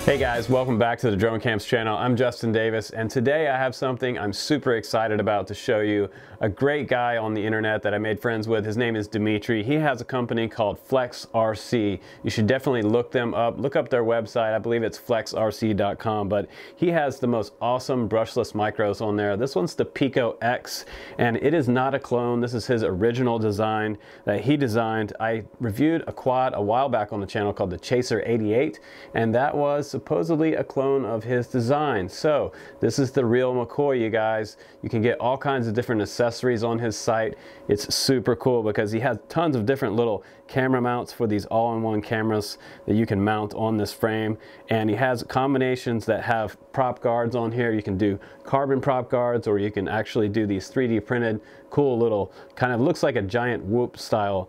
Hey guys, welcome back to the Drone Camps channel. I'm Justin Davis, and today I have something I'm super excited about to show you. A great guy on the internet that I made friends with. His name is Dimitri. He has a company called Flex RC. You should definitely look them up. Look up their website. I believe it's flexrc.com, but he has the most awesome brushless micros on there. This one's the PICO X, and it is not a clone. This is his original design that he designed. I reviewed a quad a while back on the channel called the Chaser 88, and that was supposedly a clone of his design. So this is the real McCoy, you guys. You can get all kinds of different accessories on his site. It's super cool because he has tons of different little camera mounts for these all-in-one cameras that you can mount on this frame, and he has combinations that have prop guards on here. You can do carbon prop guards, or you can actually do these 3D printed cool little, kind of looks like a giant whoop style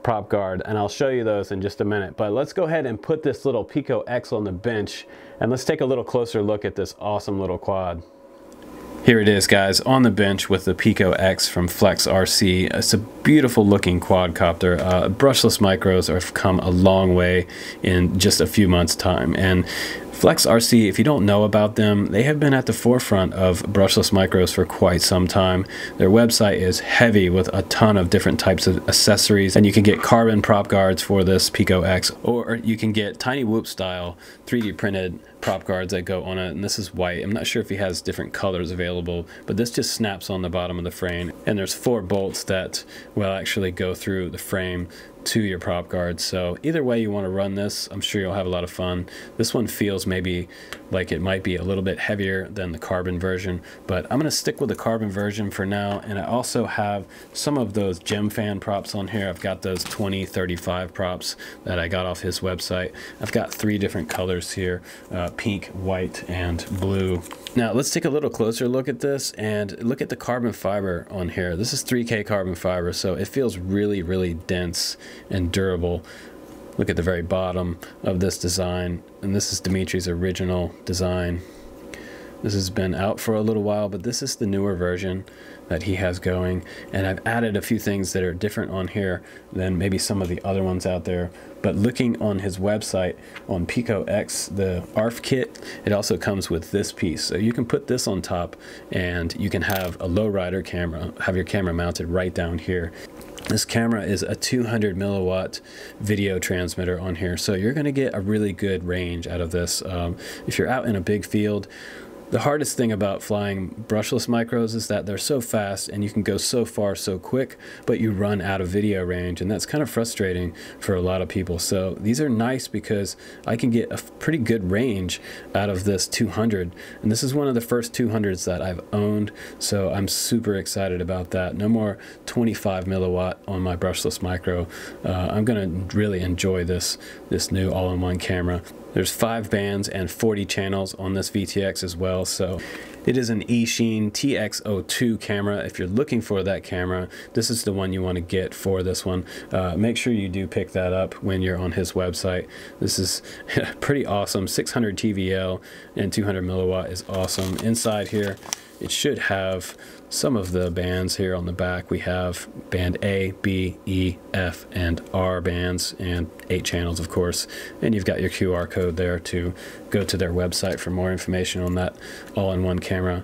prop guard, and I'll show you those in just a minute. But let's go ahead and put this little PICO X on the bench, and let's take a little closer look at this awesome little quad. Here it is, guys, on the bench with the PICO X from Flex RC. It's a beautiful looking quadcopter. Brushless micros have come a long way in just a few months' time, and Flex RC, if you don't know about them, they have been at the forefront of brushless micros for quite some time. Their website is heavy with a ton of different types of accessories, and you can get carbon prop guards for this PICO X, or you can get tiny whoop style 3D printed prop guards that go on it, and this is white. I'm not sure if he has different colors available, but this just snaps on the bottom of the frame, and there's 4 bolts that will actually go through the frame to your prop guard. So either way you want to run this, I'm sure you'll have a lot of fun. This one feels maybe like it might be a little bit heavier than the carbon version, but I'm going to stick with the carbon version for now. And I also have some of those gem fan props on here. I've got those 2035 props that I got off his website. I've got 3 different colors here, pink, white, and blue. Now let's take a little closer look at this and look at the carbon fiber on here. This is 3K carbon fiber, so it feels really dense and durable. Look at the very bottom of this design, and this is Dimitri's original design. This has been out for a little while, but this is the newer version that he has going, and I've added a few things that are different on here than maybe some of the other ones out there. But looking on his website on PICO X, the ARF kit, it also comes with this piece. So you can put this on top, and you can have a lowrider camera, have your camera mounted right down here. This camera is a 200 milliwatt video transmitter on here, so you're going to get a really good range out of this. If you're out in a big field, the hardest thing about flying brushless micros is that they're so fast and you can go so far so quick, but you run out of video range, and that's kind of frustrating for a lot of people. So these are nice because I can get a pretty good range out of this 200, and this is one of the first 200s that I've owned, so I'm super excited about that. No more 25 milliwatt on my brushless micro. I'm gonna really enjoy this new all-in-one camera. There's 5 bands and 40 channels on this VTX as well, so it is an eSheen TX02 camera. If you're looking for that camera, this is the one you want to get for this one. Make sure you do pick that up when you're on his website. This is pretty awesome. 600 TVL and 200 milliwatt is awesome. Inside here, it should have some of the bands here on the back. We have band A, B, E, F, and R bands, and 8 channels, of course. And you've got your QR code there to go to their website for more information on that all-in-one camera.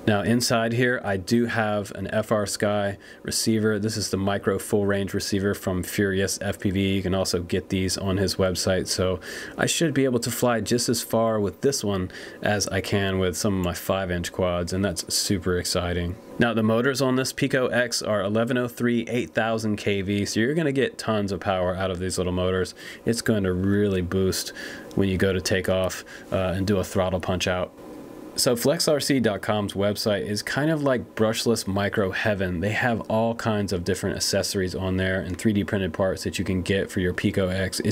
Now inside here, I do have an FR Sky receiver. This is the micro full range receiver from Furious FPV. You can also get these on his website. So I should be able to fly just as far with this one as I can with some of my 5-inch quads, and that's super exciting. Now the motors on this PICO X are 1103 8000 kV, so you're going to get tons of power out of these little motors. It's going to really boost when you go to take off and do a throttle punch out. So flexrc.com's website is kind of like brushless micro heaven. They have all kinds of different accessories on there and 3D printed parts that you can get for your PICO X.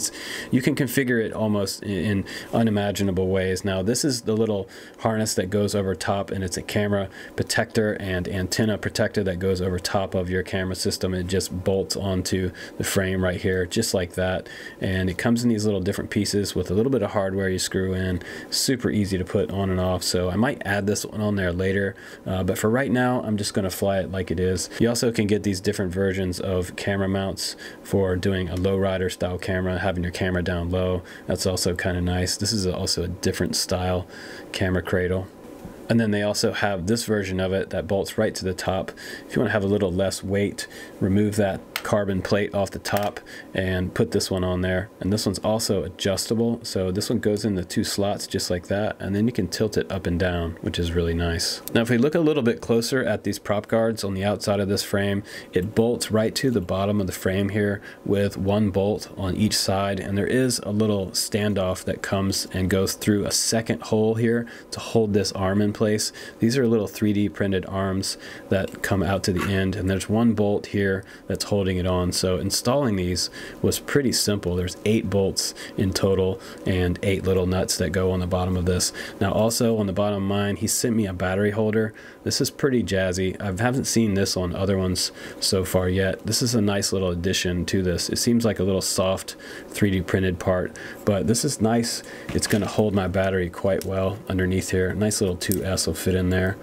You can configure it almost in unimaginable ways. Now this is the little harness that goes over top, and it's a camera protector and antenna protector that goes over top of your camera system. It just bolts onto the frame right here, just like that. And it comes in these little different pieces with a little bit of hardware you screw in. Super easy to put on and off. So might add this one on there later, but for right now, I'm just going to fly it like it is. You also can get these different versions of camera mounts for doing a lowrider style camera, having your camera down low. That's also kind of nice. This is also a different style camera cradle. And then they also have this version of it that bolts right to the top. If you want to have a little less weight, remove that carbon plate off the top and put this one on there. And this one's also adjustable, so this one goes in the 2 slots just like that, and then you can tilt it up and down, which is really nice. Now if we look a little bit closer at these prop guards on the outside of this frame, it bolts right to the bottom of the frame here with 1 bolt on each side, and there is a little standoff that comes and goes through a second hole here to hold this arm in place. These are little 3D printed arms that come out to the end, and there's 1 bolt here that's holding it on. So installing these was pretty simple. There's 8 bolts in total and 8 little nuts that go on the bottom of this. Now also on the bottom of mine, he sent me a battery holder. This is pretty jazzy. I haven't seen this on other ones so far yet. This is a nice little addition to this. It seems like a little soft 3D printed part, but this is nice. It's going to hold my battery quite well underneath here. Nice little 2S will fit in there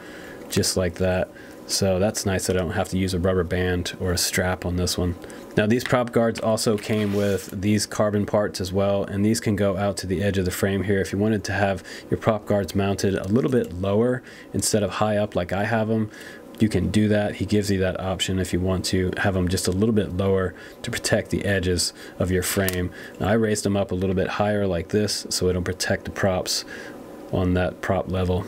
just like that. So that's nice that I don't have to use a rubber band or a strap on this one. Now these prop guards also came with these carbon parts as well, and these can go out to the edge of the frame here. If you wanted to have your prop guards mounted a little bit lower instead of high up like I have them, you can do that. He gives you that option if you want to have them just a little bit lower to protect the edges of your frame. Now I raised them up a little bit higher like this so it'll protect the props on that prop level.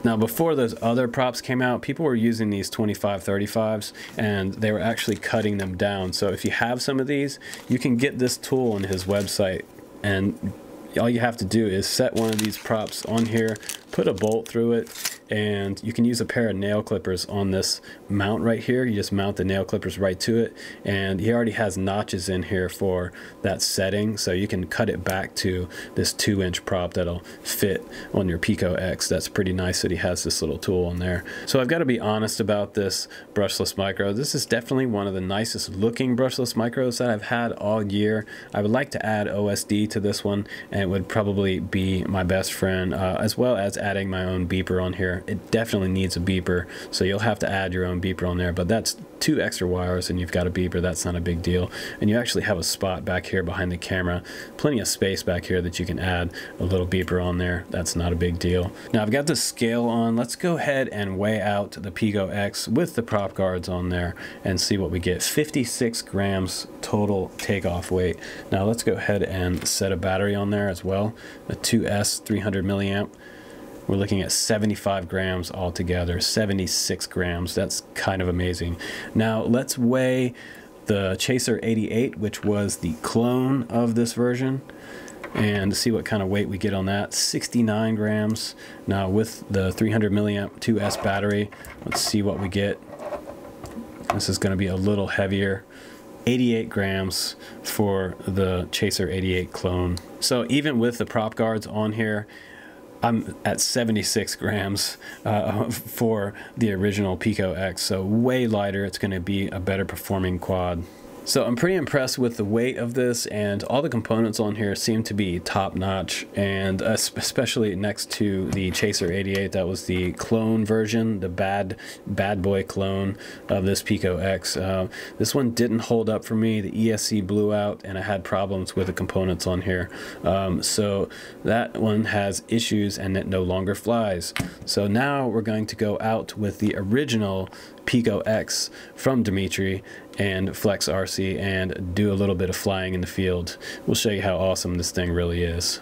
Now before those other props came out, people were using these 25-35s and they were actually cutting them down. So if you have some of these, you can get this tool on his website, and all you have to do is set one of these props on here, put a bolt through it, and you can use a pair of nail clippers on this mount right here. You just mount the nail clippers right to it, and he already has notches in here for that setting, so you can cut it back to this 2-inch prop that'll fit on your PICO X. That's pretty nice that he has this little tool on there. So I've got to be honest about this brushless micro. This is definitely one of the nicest looking brushless micros that I've had all year. I would like to add OSD to this one, and it would probably be my best friend, as well as adding my own beeper on here. It definitely needs a beeper, so you'll have to add your own beeper on there, but that's 2 extra wires and you've got a beeper. That's not a big deal. And you actually have a spot back here behind the camera, plenty of space back here that you can add a little beeper on there. That's not a big deal. Now I've got the scale on. Let's go ahead and weigh out the PICO X with the prop guards on there and see what we get. 56 grams total takeoff weight. Now let's go ahead and set a battery on there as well, a 2S 300 milliamp. We're looking at 75 grams altogether, 76 grams. That's kind of amazing. Now let's weigh the Chaser 88, which was the clone of this version, and see what kind of weight we get on that. 69 grams. Now with the 300 milliamp 2S battery, let's see what we get. This is going to be a little heavier. 88 grams for the Chaser 88 clone. So even with the prop guards on here, I'm at 76 grams for the original PICO X, so way lighter. It's going to be a better performing quad. So I'm pretty impressed with the weight of this, and all the components on here seem to be top-notch, and especially next to the Chaser 88. That was the clone version, the bad boy clone of this PICO X. This one didn't hold up for me. The ESC blew out and I had problems with the components on here. So that one has issues and it no longer flies. So now we're going to go out with the original PICO X from Dimitri and Flex RC and do a little bit of flying in the field. We'll show you how awesome this thing really is.